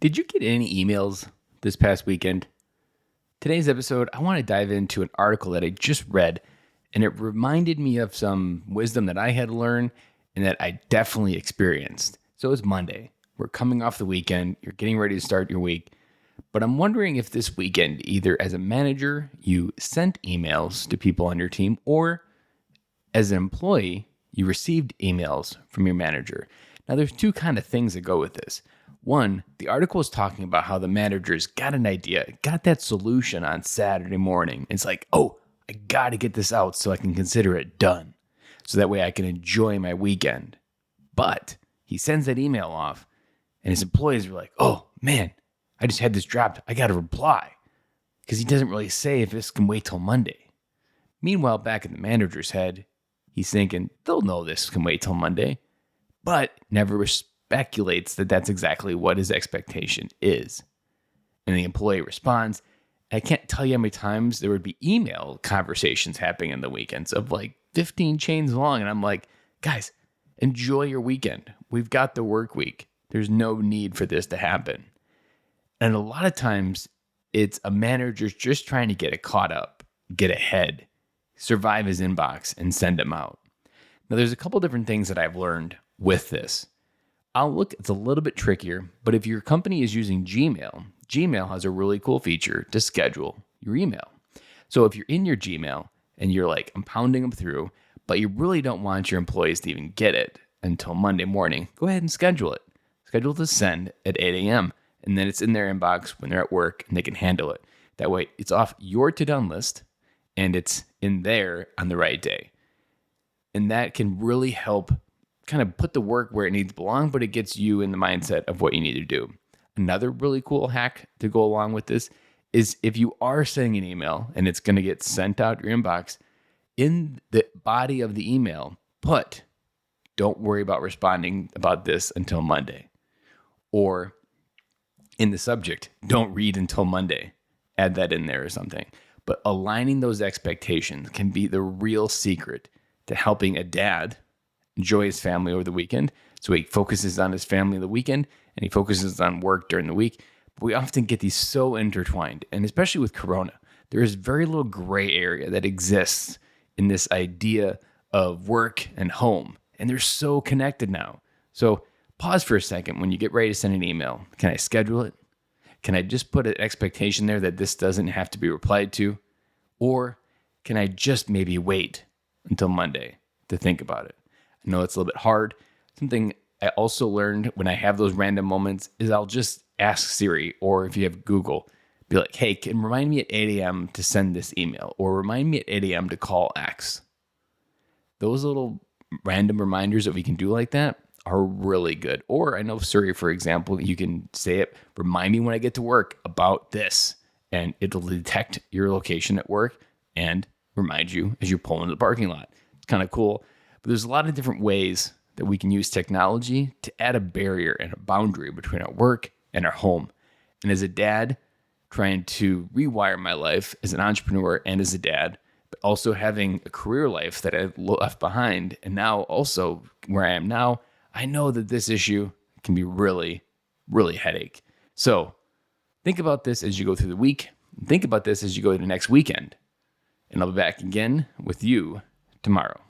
Did you get any emails this past weekend? Today's episode, I want to dive into an article that I just read, and it reminded me of some wisdom that I had learned and that I definitely experienced. So it's Monday. We're coming off the weekend. You're getting ready to start your week. But I'm wondering if this weekend, either as a manager, you sent emails to people on your team, or as an employee, you received emails from your manager. Now, there's two kind of things that go with this. One, the article is talking about how the managers got an idea, got that solution on Saturday morning. It's like, oh, I got to get this out so I can consider it done. So that way I can enjoy my weekend. But he sends that email off and his employees are like, oh man, I just had this dropped. I got to reply. Because he doesn't really say if this can wait till Monday. Meanwhile, back in the manager's head, he's thinking, they'll know this can wait till Monday. But never speculates that that's exactly what his expectation is. And the employee responds, I can't tell you how many times there would be email conversations happening in the weekends of like 15 chains long. And I'm like, guys, enjoy your weekend. We've got the work week. There's no need for this to happen. And a lot of times it's a manager just trying to get it caught up, get ahead, survive his inbox and send them out. Now there's a couple different things that I've learned with this. Outlook, it's a little bit trickier, but if your company is using Gmail, Gmail has a really cool feature to schedule your email. So if you're in your Gmail and you're like, I'm pounding them through, but you really don't want your employees to even get it until Monday morning, go ahead and schedule it. Schedule to send at 8 a.m. and then it's in their inbox when they're at work and they can handle it. That way it's off your to-done list and it's in there on the right day. And that can really help kind of put the work where it needs to belong, but it gets you in the mindset of what you need to do. Another really cool hack to go along with this is if you are sending an email and it's going to get sent out your inbox, in the body of the email, put, don't worry about responding about this until Monday. Or in the subject, don't read until Monday. Add that in there or something. But aligning those expectations can be the real secret to helping a dad enjoy his family over the weekend. So he focuses on his family the weekend and he focuses on work during the week. But we often get these so intertwined, and especially with Corona, there is very little gray area that exists in this idea of work and home. And they're so connected now. So pause for a second when you get ready to send an email. Can I schedule it? Can I just put an expectation there that this doesn't have to be replied to? Or can I just maybe wait until Monday to think about it? I know it's a little bit hard. Something I also learned when I have those random moments is I'll just ask Siri, or if you have Google, be like, hey, can remind me at 8 a.m. to send this email, or remind me at 8 a.m. to call X. Those little random reminders that we can do like that are really good. Or I know Siri, for example, you can say it, remind me when I get to work about this, and it'll detect your location at work and remind you as you pull into the parking lot. It's kind of cool. But there's a lot of different ways that we can use technology to add a barrier and a boundary between our work and our home. And as a dad, trying to rewire my life as an entrepreneur and as a dad, but also having a career life that I left behind, and now also where I am now, I know that this issue can be really, really headache. So think about this as you go through the week. Think about this as you go to the next weekend. And I'll be back again with you tomorrow.